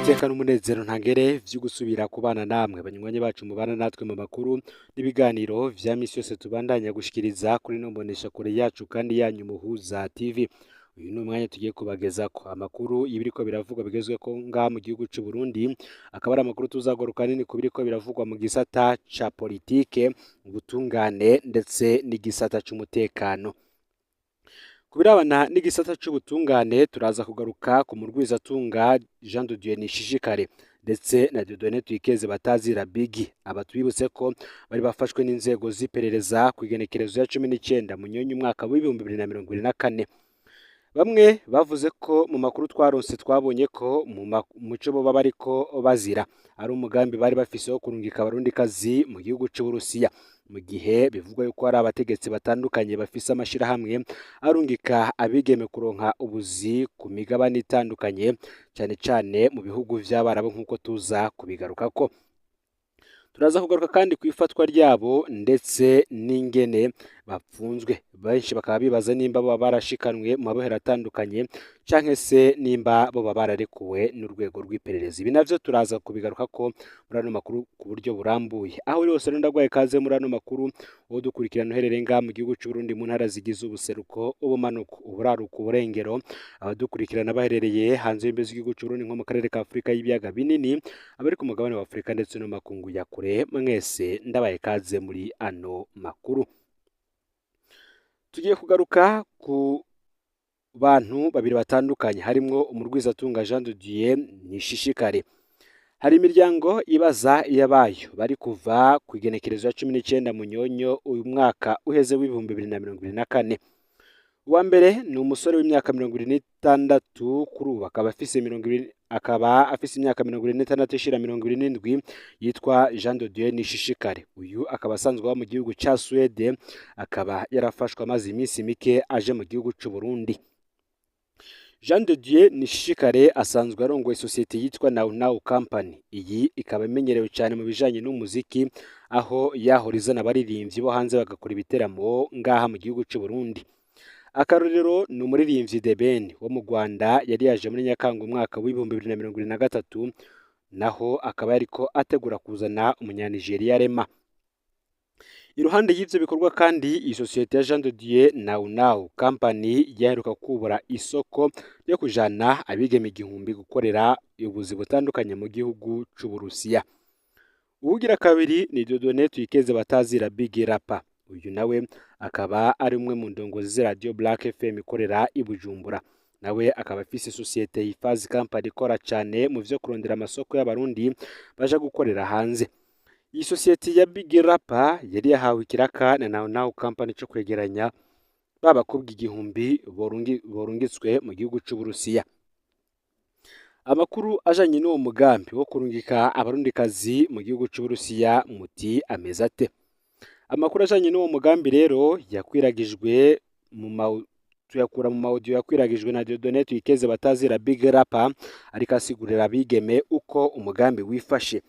iteka n'umunezero ntangere vyo gusubira kubana namwe banywanyi bacu mubana natwe mu makuru n'ibiganiro vya misi yose tubandanya gushikiriza kuri no mbonesha kure yacu kandi yanyu Muhuza TV. Uyu ni umwanya tugiye kubagezako amakuru y'ibiriko biravugwa bigezweko ngaha mu gihugu c'u Burundi, akaba ari amakuru tuzagaruka nini ku biriko biravugwa mu gisata ca politike, ubutungane ndetse n'igisata c'umutekano. Kubirabana n'igisata c'ubutungane turaza kugaruka ku murwizatunga Jean de Dieu Nishishikare ndetse na Dieudonné Twikeze batazira Biggie. Aba twibutse ko bari bafashwe n'inzego z'iperereza ku igenekerezo ya 19 Munyonyo umwaka w'ibihumbi 2024. Bamwe bavuze ko mu makuru twaronse twabonye ko muco bo baba ariko bazira ari umugambi bari bafise wo kurungika abarundi kazi mu gihugu c'Uburusiya, mu gihe bivugwa yuko hari abategetsi batandukanye bafise amashirahamwe arungika abigeme kuronka ubuzi ku migabane itandukanye cyane cyane mu bihugu vy'Abarabu nk'uko tuza kubigarukako. Turaza kugaruka kandi ku ifatwa ryabo ndetse n'ingene bapfunzwe. Benshi bakaba bibaza nimba bo barashikanwe mu mabohero atandukanye canke se nimba bo bararekuwe n'urwego rw'iperereza. Ibi navyo turaza kubigaruka ko muri ano makuru ku buryo burambuye. Aho uri hose ndagwaye kaze muri ano makuru wo dukurikirana uherereye ngaha mu gihugu c'u Burundi mu ntara zigize ubuseruko, ubumanuko, uburaruko, uburengero, abadukurikirana baherereye hanze y'imbizi y'igihugu c'u Burundi nko mu karere ka Afrika y'ibiyaga binini, abari ku mugabane wa Afrika ndetse no makungu ya kure, mwese ndabaye kaze muri ano makuru. Tugiye kugaruka ku bantu babiri batandukanye harimwo umurwizatunga Jean de Dieu Nishishikare. Hari imiryango ibaza iyabayo bari kuva ku igenekerezo ya 19 Munyonyo uyu mwaka uheze w'ibihumbi 2024. Uwa mbere ni umusore w'imyaka 26 kuri ubu akaba afise imyaka 26 ishira 27 yitwa Jean de Dieu Nishishikare. Uyu akaba asanzwe aba mu gihugu ca Swede, akaba yarafashwe amaze iminsi mike aje mu gihugu c'u Burundi. Jean de Dieu Nishishikare asanzwe arongoye societe yitwa Now Now Company. Iyi ikaba imenyerewe cyane mu bijanye n'umuziki, aho yahoriza n'abaririmbyi bo hanze bagakora ibiteramo ngaha mu gihugu c'u Burundi. Akarorero ni umuririmbyi The Ben wo mu Rwanda yari yaje muri Nyakanga umwaka w'ibihumbi 2023, naho akaba yariko ategura kuzana umunyanigeriya Rema. Iruhande y'ivyo bikorwa kandi isosiyete ya Jean de Dieu Now Now Company yaheruka kubura isoko ryo kujana abigeme 1000 gukorera ubuzi butandukanye mu gihugu c'Uburusiya. Uwugira kabiri ni Dieudonné Twikeze batazira Biggie Rapper. Uyu nawe akaba ari umwe mu ndongozi za Radio Black FM ikorera i Bujumbura. Nawe akaba afise societe Hifazi Company ikora cyane mu vyo kurondera amasoko y'abarundi baje gukorera hanze. Iyi societe ya Biggie Rapper yari yahawe ikiraka na Now Now Company cyo kwegeranya babakobwa 1000 borungitswe mu gihugu c'Uburusiya. Amakuru ajanye n'uwo mugambi wo kurungika abarundi kazi mu gihugu c'Uburusiya muti ameze ate? Amakuru ajanye n'uwo mugambi rero yakwiragijwe tuyakura mu audio yakwiragijwe na Dieudonné Twikeze batazira Biggie Rapper, ariko asigurira abigeme uko umugambi wifashe.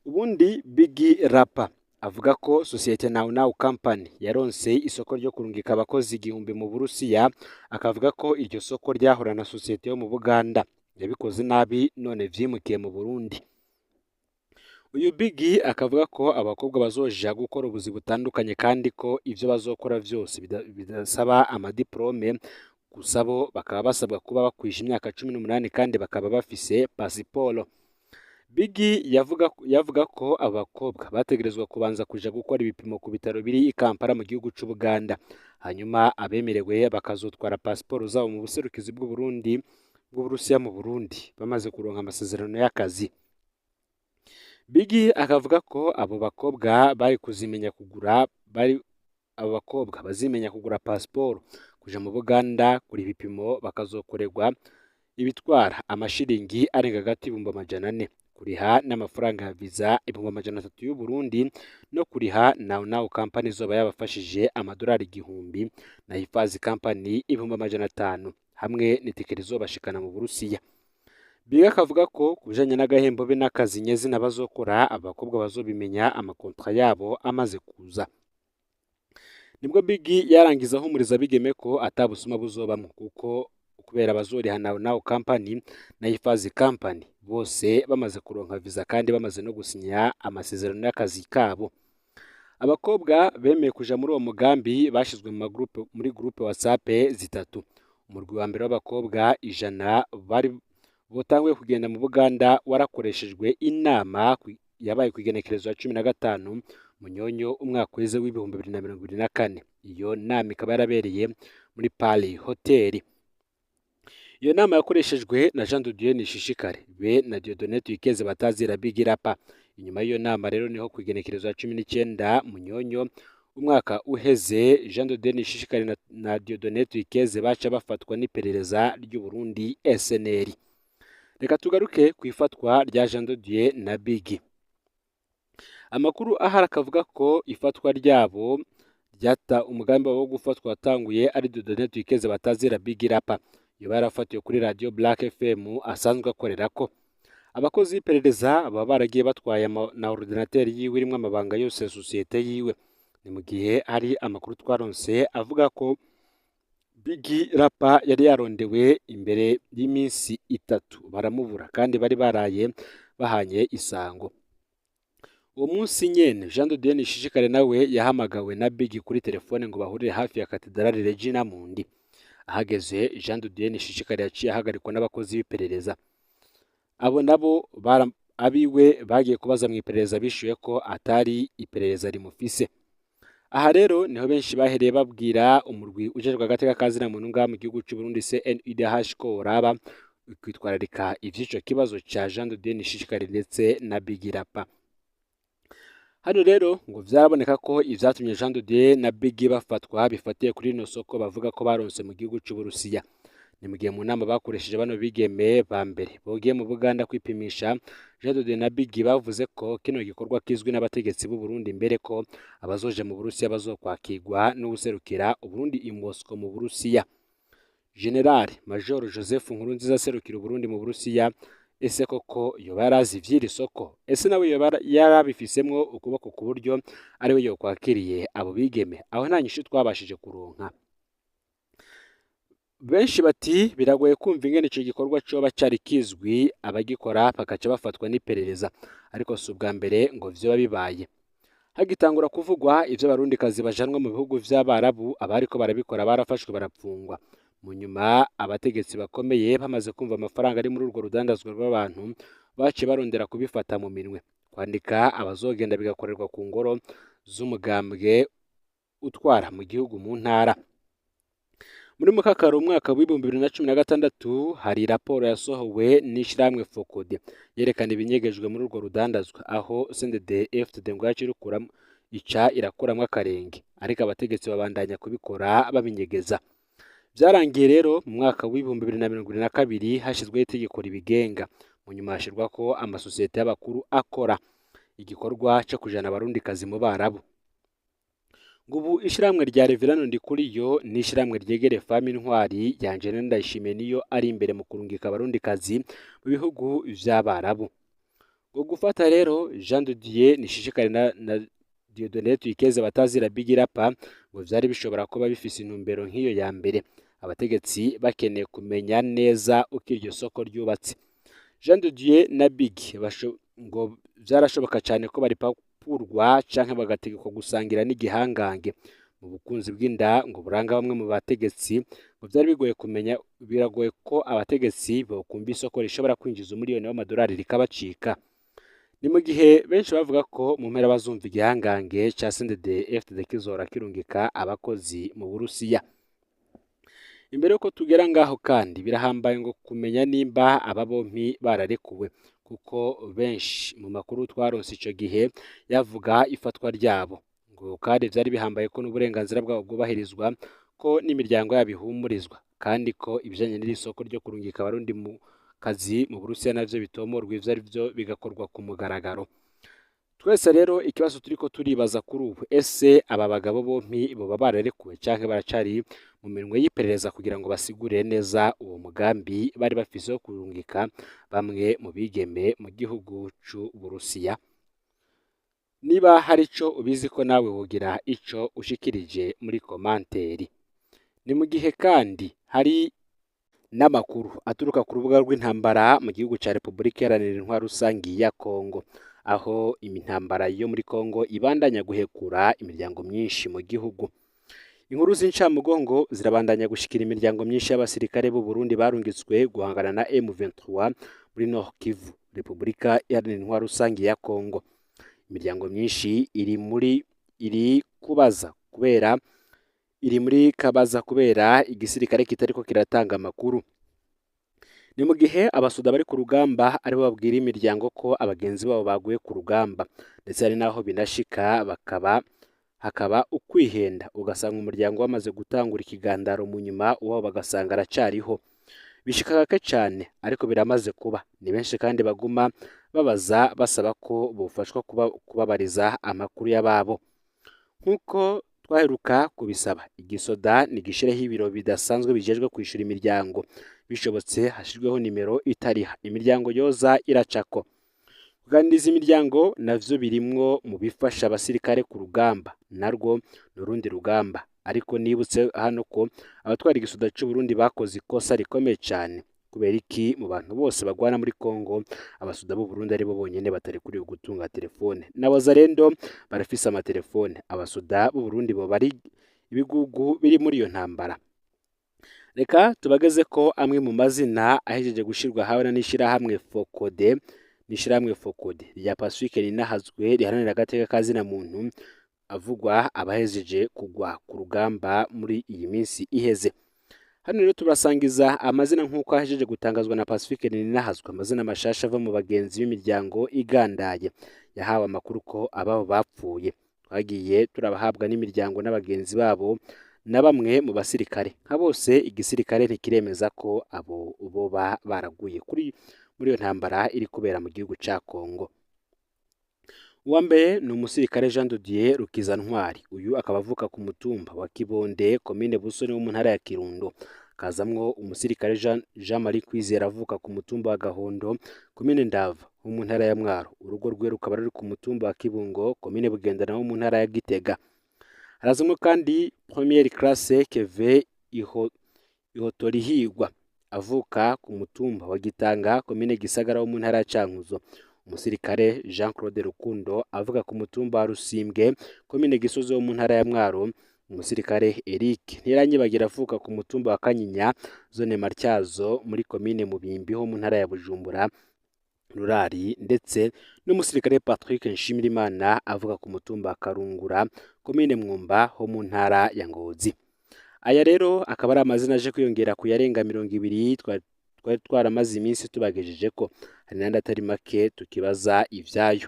Ubundi Biggie Rapper avuga ko societe Now Now Company yaronse isoko ryo kurungika abakozi 1000 mu Burusiya, akavuga ko iryo soko ryahora na societe yo mu Buganda yabikoze nabi none vyimukiye mu Burundi. Uyu Biggie akavuga ko abakobwa bazoja gukora ubuzi butandukanye kandi ko ivyo bazokora vyose bidasaba amadiplome, gusa bo bakaba basabwa kuba bakwisha imyaka 18 kandi bakaba bafise pasiporo. Biggie yavuga ko abakobwa bategerezwa kubanza kuja gukora ibipimo ku bitaro biri i Kampala mu gihugu c'u Buganda, hanyuma abemerewe bakazotwara pasiporo zabo mu buserukizi bw'Uburusiya mu Burundi bamaze kuronka amasezerano y'akazi. Biggie akavuga ko abo bakobwa bazimenya kugura pasiporo, kuja mu Buganda kuri ibipimo bakazokorerwa ibitwara amashiringi arenga gati 400, kuriha n'amafaranga ya visa 300 y'u Burundi no kuriha Now Now Company zoba yabafashije amadolari 1000 na Hifazi Company 500 hamwe n'itiketi zobashikana mu Burusiya. Biggie akavuga ko kujanye n'agahembo be n'akazi nyezina bazokora abakobwa bazobimenya amakontra yabo amaze kuza. Nibwo Biggie yarangiza ahumuriza abigeme ko atabusuma buzobamwo kuko kubera bazoriha Now Now Company na Hifazi Company bose bamaze kuronka visa kandi bamaze no gusinya amasezerano y'akazi kabo. Abakobwa bemeye kuja muri uwo mugambi bashizwe muri groupe WhatsApp zitatu. Umurwi wa mbere w'abakobwa 100 bari botanguye kugenda mu Buganda warakoreshejwe inama yabaye kwigenekerezo ya 15 Munyonyo umwaka weze w'ibihumbi 2024. Iyo nama ikaba yarabereye muri Paris Hotel. Iyo nama yakoreshejwe na Jean de Dieu Nishishikare be na Dieudonné Tuyikeze batazira Bigirapa. Inyuma y'iyo nama rero niho kwigenekerezo ya 19 Munyonyo umwaka uheze Jean de Dieu Nishishikare na Dieudonné Tuyikeze baca bafatwa n'iperereza ry'u Burundi SNL. Reka tugaruke ku ifatwa rya Jean de Dieu na Bigi. Amakuru ahari akavuga ko ifatwa ryabo umugambi wo gufatwa watanguye ari Dieudonné Tuyikeze batazira Bigirapa. Iyo barafatiwe kuri Radio Black FM asanzwe akorerako. Abakozi b'iperereza baba baragiye batwaye na ordinateur yiwe irimo amabanga yose ya societe yiwe. Ni mu gihe hari amakuru twaronse avuga ko Bigirapa yari yarondewe imbere y'iminsi 3 baramubura kandi bari baraye bahanye isango. Uwo munsi nyene Jean de Dieu Nishishikare nawe yahamagawe na Bigi kuri telefone ngo bahurire hafi ya Katedrale Regina Mundi. Ahageze Jean de Dieu Nishishikare yaciye ahagarikwa n'abakozi b'iperereza. Abo nabo abiwe bagiye kubaza mu iperereza bishuye ko atari iperereza rimufise. Aha rero niho benshi bahereye babwira umurwi ujejwe agateka kazina muntu ngaha mu gihugu cy'u Burundi CNUDH ko uraba kwitwararika ivy'ico kibazo ca Jean de Dieu Nishishikare ndetse na Bigirapa. Hano rero ngo vyaraboneka ko ivyatumye Jean de Dieu na Bigi bafatwa bifatiye kuri no soko bavuga ko baronse mu gihugu cy'u Burusiya. Ni mu gihe mu nama bakoresheje bano bigeme ba mbere bogiye mu Buganda kwipimisha, Jean de Dieu na Bigi bavuze ko kino gikorwa kizwi n'abategetsi b'u Burundi mbere ko abazoje mu Burusiya bazokwakirwa n'userukira u Burundi i Moscow mu Burusiya. General Major Joseph Nkurunziza serukira u Burundi mu Burusiya. Ese koko yoba yarazi ivy'iri soko? Ese nawe yoba yarabifisemwo ukuboko ku buryo ari we yokwakiriye abo bigeme? Aho nta nyishu twabashije kuronka. Benshi bati biragoye kumva ingene ico gikorwa coba cari kizwi abagikora bakaca bafatwa n'iperereza, ariko si ubwa mbere ngo vyoba bibaye. Hagitangura kuvugwa ivyo Barundikazi bajanwa mu bihugu vy'Abarabu, abariko barabikora barafashwe barapfungwa. Mu nyuma abategetsi bakomeye bamaze kumva amafaranga ari muri urwo rudandazwa rw'abantu baciye barondera kubifata mu minwe, kwandika abazogenda bigakorerwa ku ngoro z'umugambwe utwara mu gihugu mu ntara. Muri Mukakaro umwaka w'ibihumbi 2016 hari raporo yasohowe n'ishiramwe Focode yerekana ibinyegejwe muri urwo rudandazwa, aho CNDD-FDD ngo yacirukuramo irakuramwo akarenge, ariko abategetsi babandanya kubikora babinyegeza. Vyarangiye rero mu mwaka w'ibihumbi 2022 hashizweho itegeko ribigenga. Mu nyuma hashirwa ko amasosiyete y'abakuru akora igikorwa cyo kujana Abarundikazi mu Barabu. Ngubu ishiramwe rya Reverano Ndikuriyo n'ishiramwe ryegere Fami Ntwari yanje Ndayishimiye niyo ari imbere mu kurungika Abarundikazi mu bihugu vy'Abarabu. Ngo gufata rero Jean de Dieu Nishishikare na Dieudonné Tuyikeze batazira Bigirapa ngo vyari bishobora kuba bifise intumbero nk'iyo ya mbere, abategetsi bakeneye kumenya neza uko iryo soko ryubatse. Jean de Dieu na Bigi ngo vyarashoboka cyane ko bari papurwa canke bagategekwa gusangira n'igihangange. Mu bukunzi bw'inda ngo buranga bamwe mu bategetsi ngo vyari biragoye ko abategetsi bokumva isoko rishobora kwinjiza umiliyoni w'amadolari rikabacika. Ni mu gihe benshi bavuga ko mu mpera bazumva igihangange ca CNDD-FDD kizora kirungika abakozi mu Burusiya. Imbere yuko tugera ngaho kandi birahambaye ngo kumenya nimba aba bompi bararekuwe, kuko benshi mu makuru twaronse ico gihe yavuga ifatwa ryabo. Ngo kandi vyari bihambaye ko n'uburenganzira bwabo bwubahirizwa, ko n'imiryango yabo ihumurizwa, kandi ko ibijanye n'iri soko ryo kurungika abarundi mu kazi mu Burusiya navyo bitomorwa ivyo ari vyo bigakorwa ku mugaragaro. Twese rero ikibazo turiko turibaza kuri ubu, ese aba bagabo bompi boba bararekuwe canke baracari mu minwe y'iperereza kugira ngo basigurire neza uwo mugambi bari bafise wo kurungika bamwe mu bigeme mu gihugu c'u Burusiya? Niba hari ico ubizi ko nawe wogira ico ushikirije muri komanteri. Ni mu gihe kandi hari n'amakuru aturuka ku rubuga rw'intambara mu gihugu cya Repubulika Iharanira Intwaro Rusange ya Kongo, aho intambara yo muri Kongo ibandanya guhekura imiryango myinshi mu gihugu. Inkuru z'incamugongo zirabandanya gushikira imiryango myinshi y'abasirikare b'u Burundi barungitswe guhangana na M23 muri Nord Kivu, Repubulika Iharanira Intwaro Rusange ya Kongo. Imiryango myinshi iri muri kabaza kubera igisirikare kitariko kiratanga amakuru. Ni mu gihe abasuda bari ku rugamba aribo babwira imiryango ko abagenzi babo baguye ku rugamba, ndetse hari naho binashika hakaba ukwihenda, ugasanga umuryango wamaze gutangura ikigandaro, mu nyuma uwabo bagasanga aracariho. Bishika gake cyane, ariko biramaze kuba. Ni benshi kandi baguma babaza basaba ko bufashwa kubabariza amakuru y'ababo. Nk'uko twaheruka kubisaba, igisoda nigishireho ibiro bidasanzwe bijejwe kwishura imiryango, bishobotse hashirweho nimero itariha imiryango yoza iracako. Kuganiriza imiryango navyo birimwo mu bifasha abasirikare ku rugamba, narwo n'urundi rugamba. Ariko nibutse hano ko abatwara igisoda cy'u Burundi bakoze ikosa rikomeye cyane. Kubera iki mu bantu bose bagwana muri Kongo, abasuda b'u Burundi aribo bonyene batari kuri gutunga telefone? N'abazarendo barafise amatelefone. Abasuda b'u Burundi bo bari ibigugu biri muri iyo ntambara. Reka tubageze ko amwe mu mazina ahejeje gushirwa hawe n'ishirahamwe Fokode rya Pacifique Ninahazwe riharanira agateka kazina muntu, avugwa abahejeje kugwa ku rugamba muri iyi minsi iheze. Hano rero turasangiza amazina nk'uko ahejeje gutangazwa na Pacifique Ninahazwe, amazina mashasha ava mu bagenzi b'imiryango igandaye yahawe amakuru ko ababo bapfuye. Twagiye turabahabwa n'imiryango n'abagenzi babo na bamwe mu basirikare. Nka bose igisirikare ntikiremeza ko abo boba baraguye muri iyo ntambara iri kubera mu gihugu ca Kongo. Uwa mbere ni umusirikare Jean de Dieu Rukizantwari. Uyu akaba avuka ku mutumba wa Kibonde, komine Busoni wo mu ntara ya Kirundo. Kazamwo umusirikare Jean Marie Kwizera avuka ku mutumba wa Gahondo, komine Ndava wo mu ntara ya Mwaro. Urugo rwe rukaba ruri ku mutumba wa Kibungo, komine Bugendana wo mu ntara ya Gitega. Harazamwo kandi première classe Keve Ihotorihigwa avuka ku mutumba wa Gitanga, komine Gisagara wo mu ntara ya Cankuzo. Umusirikare Jean Claude Rukundo avuga ku mutumba wa Rusimbwe, komine Gisozi wo mu ntara ya Mwaro. Umusirikare Eric Ntiranyibagira avuka ku mutumba wa Kanyinya, zone Matyazo muri komine Mubimbi ho mu ntara ya Bujumbura Rurari, ndetse n'umusirikare Patrick Nshimirimana avuga ku mutumba wa Karungura, komine Mwumba ho mu ntara ya Ngozi. Aya rero akaba ari amazina aje kwiyongera ku yarenga 20 twari twaramaze iminsi tubagejeje ko. Hari n'andi atari make tukibaza ivyayo.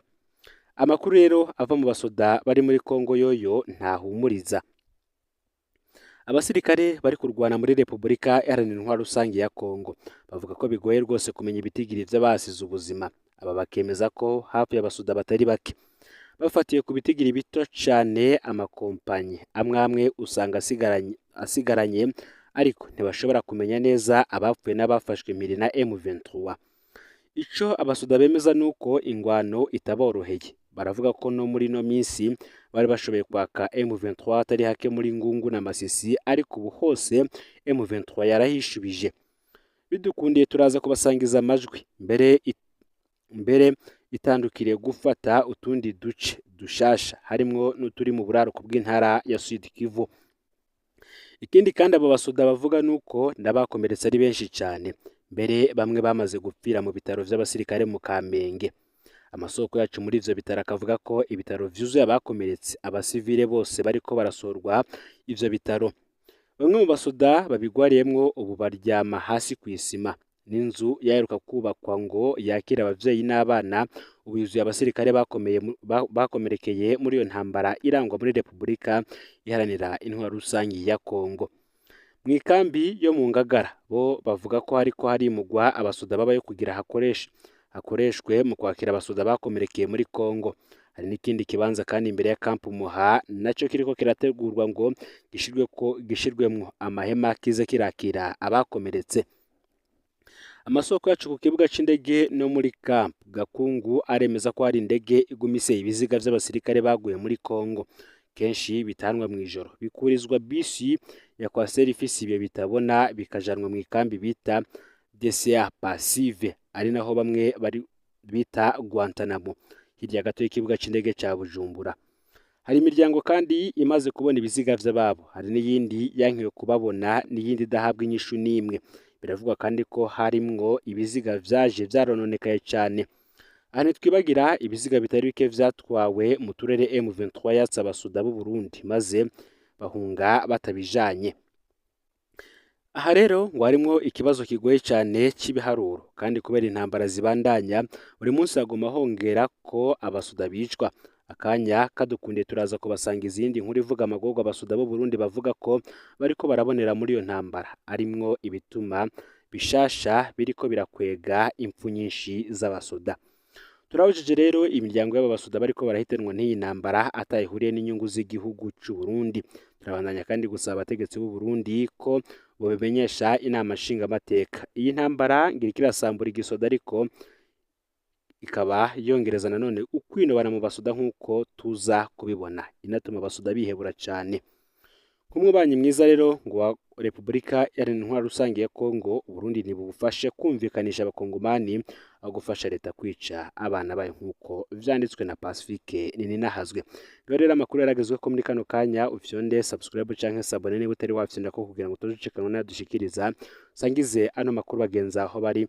Amakuru rero ava mu basoda bari muri Kongo yoyo ntahumuriza. Abasirikare bari kurwana muri Repubulika Iharanira Intwaro Rusange ya Kongo bavuga ko bigoye rwose kumenya ibitigiri vy'abasize ubuzima. Aba bakemeza ko hafi y'abasuda batari bake. Bafatiye ku bitigiri bito cyane, amakompanyi amwe usanga asigaranye, ariko ntibashobora kumenya neza abapfuye n'abafashwe impiri na M23. Ico abasuda bemeza nuko ingwano itaboroheye. Baravuga ko no muri no minsi bari bashoboye kwaka M23 atari hake muri Ngungu na Masisi, ariko ubu hose M23 yarahishubije. Bidukundiye turaza kubasangiza amajwi mbere itandukiriye gufata utundi duce dushasha, harimwo n'uturi mu buraruko bw'intara ya Sud Kivu. Ikindi kandi abo basoda bavuga nuko ndabakomeretse ari benshi cyane, mbere bamwe bamaze gupfira mu bitaro vy'abasirikare mu Kamenge. Amasoko yacu muri ivyo bitaro akavuga ko ibitaro vyuzuye abakomeretse, abasivile bose bariko barasorwa ivyo bitaro. Bamwe mu basoda babigwariyemwo ubu baryama hasi kw'isima. N'inzu yaheruka kubakwa ngo yakira abavyeyi n'abana, ubu yuzuye abasirikare bakomerekeye muri iyo ntambara irangwa muri Repubulika Iharanira Intwaro Rusange ya Kongo. Mwikambi yo mu Ngagara bo bavuga ko hariko harimugwa abasoda babayo kugira hakoreshwe mu kwakira abasoda bakomerekeye muri Kongo. Hari n'ikindi kibanza kandi imbere ya Camp Muha naco kiriko kirategurwa ngo gishirwemwo amahema kize kirakira abakomeretse. Amasoko yacu ku kibuga c'indege no muri Camp Gakungu aremeza ko hari indege igumise ibiziga vy'abasirikare baguye muri Kongo. kenshi bitanwa mu ijoro bikurizwa bisi ya kwaseri ifise ibyo bitabona bikajanwa mu ikambi bita DCA Passive ari naho bamwe bari bita Guantanamo hirya gato y'ikibuga c'indege ca Bujumbura. Hari imiryango kandi imaze kubona ibiziga vy'ababo, hari n'iyindi yankiwe kubabona n'iyindi idahabwa inyishu n'imwe. Biravugwa kandi ko harimwo ibiziga vyaje vyarononekaye cane. Aha ntitwibagira ibiziga bitari bike vyatwawe mu turere M23 yatse abasuda b'u Burundi maze bahunga batabijanye. Aha rero ngo harimwo ikibazo kigoye cyane cy'ibiharuro kandi kubera intambara zibandanya buri munsi haguma hongera ko abasuda bicwa. Akanya kadukunde turaza kubasanga izindi nkuru ivuga amagorwa abasuda b'u Burundi bavuga ko bariko barabonera muri iyo ntambara arimwo ibituma bishasha biriko birakwega impfu nyinshi z'abasuda. Turabujije rero imiryango y'aba basuda bariko barahitenwa n'iyi ntambara atayihuriye n'inyungu z'igihugu cy'u Burundi. Turabandanya kandi gusaba abategetsi b'u Burundi ko bobimenyesha inama nshingamateka. Iyi ntambara ngira kirasambura igisoda ariko ikaba yongereza nanone ukwinobana mu basuda nk'uko tuza kubibona inatuma abasuda bihebura cyane. Nk'umubanyi mwiza rero ngo wa Repubulika Iharanira Intwaro Rusange ya Kongo, Burundi ntibufashe kumvikanisha abakongomani aho gufasha leta kwica abana bayo nk'uko vyanditswe na Pacifique Nininahazwe. Rero amakuru yaragezwe ko muri kano kanya ufyonde subscribe canke sabone niba utari wafyonda ko kugira ngo tuzucekanwa nadushikiriza sangize ano makuru bagenza aho bari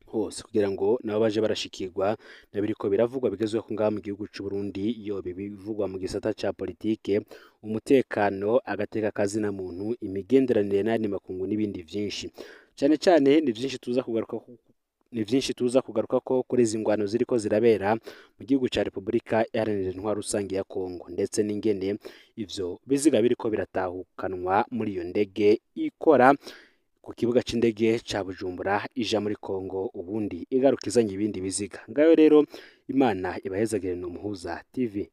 hose kugira ngo nabo baje barashikirwa na biriko biravugwa bigezwe ko ngaha mu gihugu cy'u Burundi yo bivugwa mu gisata ca politike, umutekano, agateka kazina muntu, imigenderanire n'andi makungu n'ibindi vyinshi. Cyane cyane ni vyinshi tuza kugaruka ko kuri izi ngwano ziriko zirabera mu gihugu ca Repubulika Iharanira Intwaro Rusange ya Kongo ndetse n'ingene ivyo biziga biriko biratahukanwa muri iyo ndege ikora ku kibuga c'indege ca Bujumbura ija muri Kongo ubundi igaruka izanye ibindi biziga. Ngayo rero Imana ibahezagire no Muhuza TV.